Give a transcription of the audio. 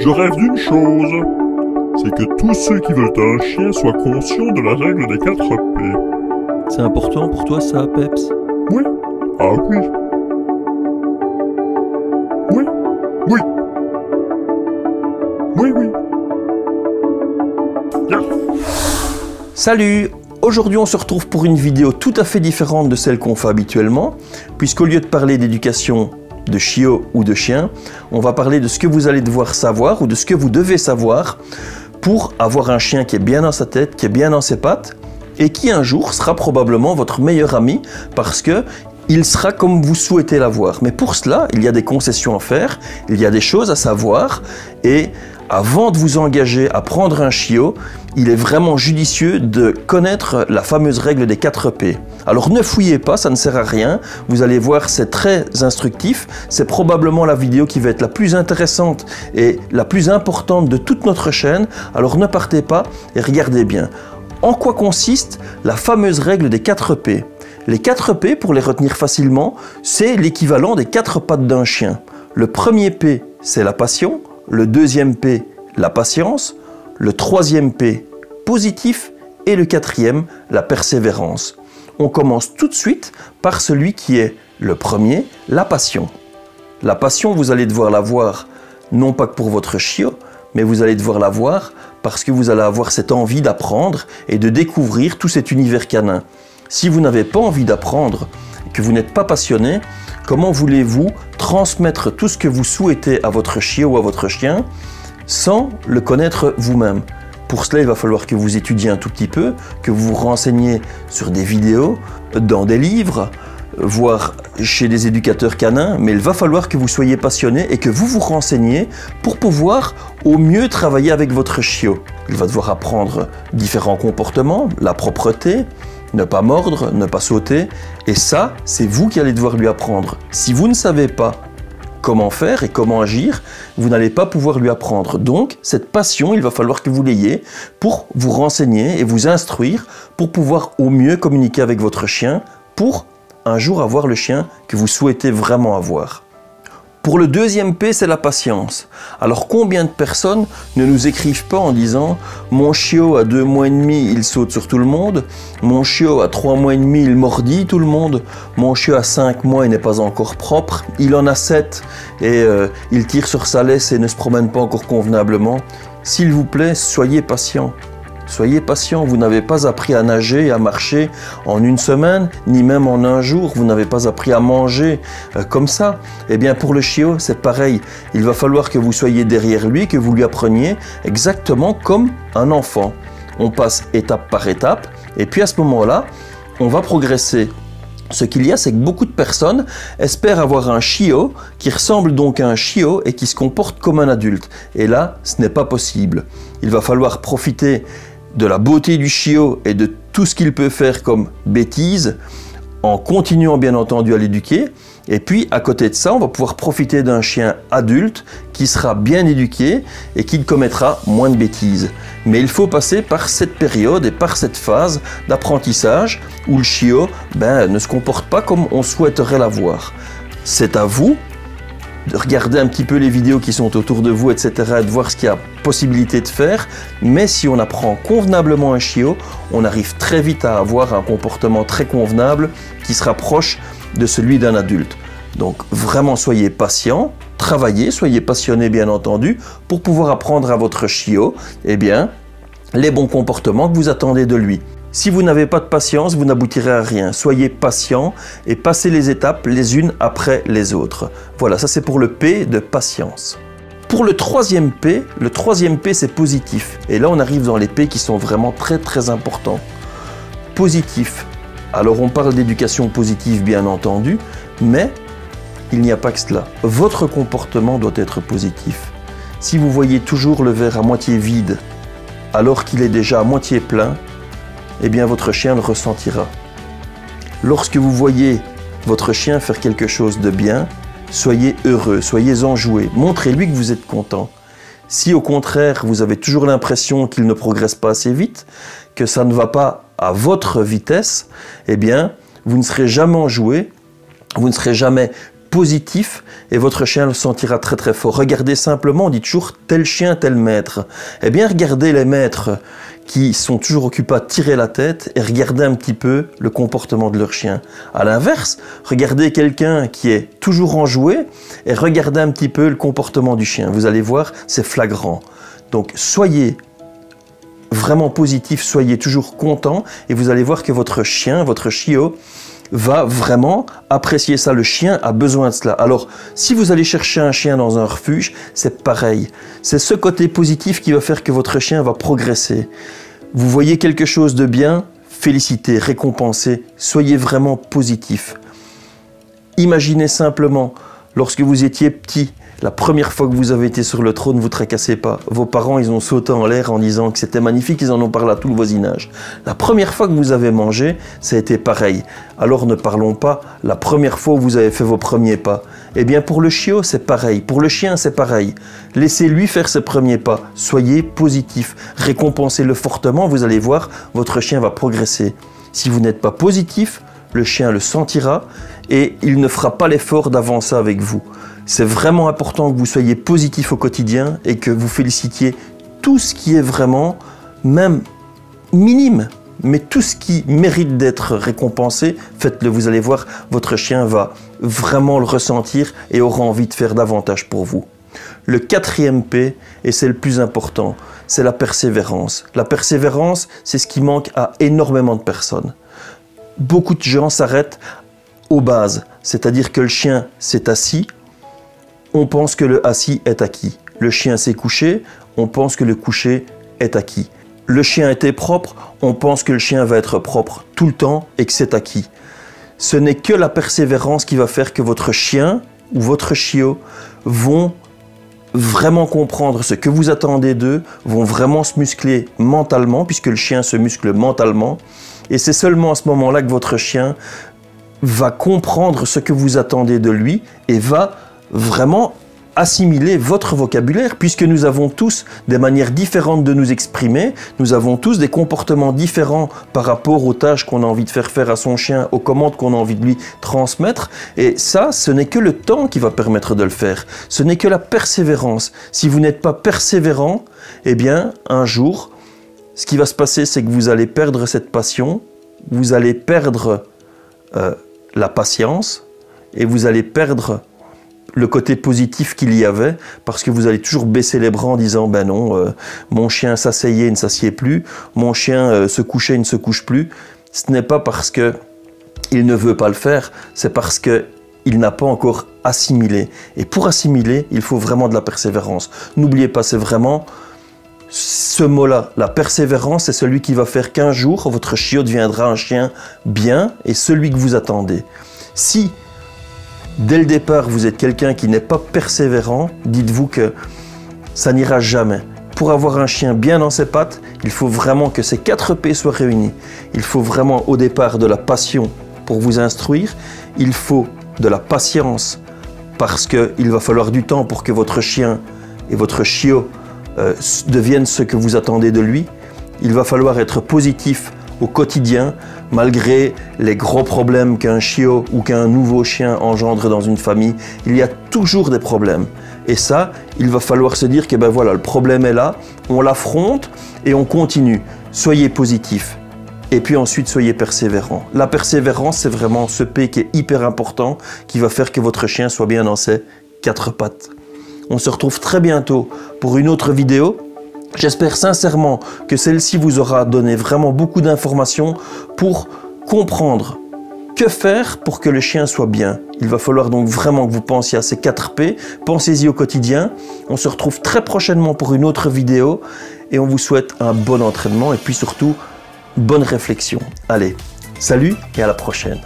Je rêve d'une chose, c'est que tous ceux qui veulent un chien soient conscients de la règle des 4 P. C'est important pour toi ça, Peps? Oui. Ah oui. Oui. Oui. Oui, oui. Yeah. Salut! Aujourd'hui on se retrouve pour une vidéo tout à fait différente de celle qu'on fait habituellement, puisqu'au lieu de parler d'éducation de chiot ou de chien, on va parler de ce que vous allez devoir savoir ou de ce que vous devez savoir pour avoir un chien qui est bien dans sa tête, qui est bien dans ses pattes et qui un jour sera probablement votre meilleur ami parce que il sera comme vous souhaitez l'avoir. Mais pour cela, il y a des concessions à faire, il y a des choses à savoir et avant de vous engager à prendre un chiot, il est vraiment judicieux de connaître la fameuse règle des 4 P. Alors ne fouillez pas, ça ne sert à rien. Vous allez voir, c'est très instructif. C'est probablement la vidéo qui va être la plus intéressante et la plus importante de toute notre chaîne. Alors ne partez pas et regardez bien. En quoi consiste la fameuse règle des 4 P? Les 4 P, pour les retenir facilement, c'est l'équivalent des 4 pattes d'un chien. Le premier P, c'est la passion. Le deuxième P, la patience. Le troisième P, positif. Et le quatrième, la persévérance. On commence tout de suite par celui qui est le premier, la passion. La passion, vous allez devoir l'avoir non pas que pour votre chiot, mais vous allez devoir l'avoir parce que vous allez avoir cette envie d'apprendre et de découvrir tout cet univers canin. Si vous n'avez pas envie d'apprendre, que vous n'êtes pas passionné, comment voulez-vous transmettre tout ce que vous souhaitez à votre chiot ou à votre chien sans le connaître vous-même? Pour cela, il va falloir que vous étudiez un tout petit peu, que vous vous renseigniez sur des vidéos, dans des livres, voire chez des éducateurs canins, mais il va falloir que vous soyez passionné et que vous vous renseigniez pour pouvoir au mieux travailler avec votre chiot. Il va devoir apprendre différents comportements, la propreté, ne pas mordre, ne pas sauter, et ça, c'est vous qui allez devoir lui apprendre. Si vous ne savez pas comment faire et comment agir, vous n'allez pas pouvoir lui apprendre. Donc, cette passion, il va falloir que vous l'ayez pour vous renseigner et vous instruire pour pouvoir au mieux communiquer avec votre chien pour un jour avoir le chien que vous souhaitez vraiment avoir. Pour le deuxième P, c'est la patience. Alors combien de personnes ne nous écrivent pas en disant « Mon chiot à 2 mois et demi, il saute sur tout le monde. Mon chiot à 3 mois et demi, il mordit tout le monde. Mon chiot à 5 mois, il n'est pas encore propre. Il en a 7 et il tire sur sa laisse et ne se promène pas encore convenablement. » S'il vous plaît, soyez patient. Soyez patient, vous n'avez pas appris à nager et à marcher en 1 semaine, ni même en 1 jour, vous n'avez pas appris à manger comme ça. Eh bien pour le chiot, c'est pareil, il va falloir que vous soyez derrière lui, que vous lui appreniez exactement comme un enfant. On passe étape par étape, et puis à ce moment-là, on va progresser. Ce qu'il y a, c'est que beaucoup de personnes espèrent avoir un chiot qui ressemble donc à un chiot et qui se comporte comme un adulte. Et là, ce n'est pas possible. Il va falloir profiter de la beauté du chiot et de tout ce qu'il peut faire comme bêtises en continuant bien entendu à l'éduquer. Et puis à côté de ça, on va pouvoir profiter d'un chien adulte qui sera bien éduqué et qui commettra moins de bêtises. Mais il faut passer par cette période et par cette phase d'apprentissage où le chiot ne se comporte pas comme on souhaiterait l'avoir. C'est à vous de regarder un petit peu les vidéos qui sont autour de vous, etc. et de voir ce qu'il y a possibilité de faire. Mais si on apprend convenablement un chiot, on arrive très vite à avoir un comportement très convenable qui se rapproche de celui d'un adulte. Donc vraiment soyez patient, travaillez, soyez passionné bien entendu pour pouvoir apprendre à votre chiot les bons comportements que vous attendez de lui. Si vous n'avez pas de patience, vous n'aboutirez à rien. Soyez patient et passez les étapes les unes après les autres. Voilà, ça c'est pour le P de patience. Pour le troisième P c'est positif. Et là on arrive dans les P qui sont vraiment très très importants. Positif. Alors on parle d'éducation positive bien entendu, mais il n'y a pas que cela. Votre comportement doit être positif. Si vous voyez toujours le verre à moitié vide alors qu'il est déjà à moitié plein, eh bien votre chien le ressentira. Lorsque vous voyez votre chien faire quelque chose de bien, soyez heureux, soyez enjoué, montrez-lui que vous êtes content. Si au contraire vous avez toujours l'impression qu'il ne progresse pas assez vite, que ça ne va pas à votre vitesse, eh bien vous ne serez jamais enjoué, vous ne serez jamais positif et votre chien le sentira très très fort. Regardez simplement, on dit toujours tel chien, tel maître. Eh bien, regardez les maîtres qui sont toujours occupés à tirer la tête et regardez un petit peu le comportement de leur chien. À l'inverse, regardez quelqu'un qui est toujours enjoué et regardez un petit peu le comportement du chien. Vous allez voir, c'est flagrant. Donc, soyez vraiment positif, soyez toujours content et vous allez voir que votre chien, votre chiot, va vraiment apprécier ça. Le chien a besoin de cela. Alors, si vous allez chercher un chien dans un refuge, c'est pareil. C'est ce côté positif qui va faire que votre chien va progresser. Vous voyez quelque chose de bien, félicitez, récompensez, soyez vraiment positif. Imaginez simplement, lorsque vous étiez petit, la première fois que vous avez été sur le trône, vous ne tracassez pas. Vos parents, ils ont sauté en l'air en disant que c'était magnifique, ils en ont parlé à tout le voisinage. La première fois que vous avez mangé, ça a été pareil. Alors ne parlons pas la première fois où vous avez fait vos premiers pas. Eh bien pour le chiot, c'est pareil. Pour le chien, c'est pareil. Laissez-lui faire ses premiers pas. Soyez positif. Récompensez-le fortement, vous allez voir, votre chien va progresser. Si vous n'êtes pas positif, le chien le sentira et il ne fera pas l'effort d'avancer avec vous. C'est vraiment important que vous soyez positif au quotidien et que vous félicitiez tout ce qui est vraiment, même minime, mais tout ce qui mérite d'être récompensé, faites-le. Vous allez voir, votre chien va vraiment le ressentir et aura envie de faire davantage pour vous. Le 4e P, et c'est le plus important, c'est la persévérance. La persévérance, c'est ce qui manque à énormément de personnes. Beaucoup de gens s'arrêtent aux bases, c'est-à-dire que le chien s'est assis, on pense que le assis est acquis. Le chien s'est couché, on pense que le couché est acquis. Le chien était propre, on pense que le chien va être propre tout le temps et que c'est acquis. Ce n'est que la persévérance qui va faire que votre chien ou votre chiot vont vraiment comprendre ce que vous attendez d'eux, vont vraiment se muscler mentalement, puisque le chien se muscle mentalement. Et c'est seulement à ce moment-là que votre chien va comprendre ce que vous attendez de lui et va vraiment assimiler votre vocabulaire, puisque nous avons tous des manières différentes de nous exprimer, nous avons tous des comportements différents par rapport aux tâches qu'on a envie de faire à son chien, aux commandes qu'on a envie de lui transmettre, et ça, ce n'est que le temps qui va permettre de le faire, ce n'est que la persévérance. Si vous n'êtes pas persévérant, eh bien, un jour, ce qui va se passer, c'est que vous allez perdre cette passion, vous allez perdre la patience, et vous allez perdre le côté positif qu'il y avait, parce que vous allez toujours baisser les bras en disant « ben non, mon chien s'asseyait, il ne s'assied plus, mon chien se couchait, il ne se couche plus ». Ce n'est pas parce qu'il ne veut pas le faire, c'est parce qu'il n'a pas encore assimilé. Et pour assimiler, il faut vraiment de la persévérance. N'oubliez pas, c'est vraiment ce mot-là, la persévérance, c'est celui qui va faire qu'un jour, votre chiot deviendra un chien bien et celui que vous attendez. Si dès le départ, vous êtes quelqu'un qui n'est pas persévérant, dites-vous que ça n'ira jamais. Pour avoir un chien bien dans ses pattes, il faut vraiment que ces 4 P soient réunis. Il faut vraiment au départ de la passion pour vous instruire. Il faut de la patience parce qu'il va falloir du temps pour que votre chien et votre chiot deviennent ce que vous attendez de lui. Il va falloir être positif au quotidien, malgré les gros problèmes qu'un chiot ou qu'un nouveau chien engendre dans une famille. Il y a toujours des problèmes. Et ça, il va falloir se dire que ben voilà, le problème est là, on l'affronte et on continue. Soyez positif. Et puis ensuite, soyez persévérant. La persévérance, c'est vraiment ce P qui est hyper important, qui va faire que votre chien soit bien dans ses 4 pattes. On se retrouve très bientôt pour une autre vidéo. J'espère sincèrement que celle-ci vous aura donné vraiment beaucoup d'informations pour comprendre que faire pour que le chien soit bien. Il va falloir donc vraiment que vous pensiez à ces 4 P, pensez-y au quotidien. On se retrouve très prochainement pour une autre vidéo et on vous souhaite un bon entraînement et puis surtout, bonne réflexion. Allez, salut et à la prochaine.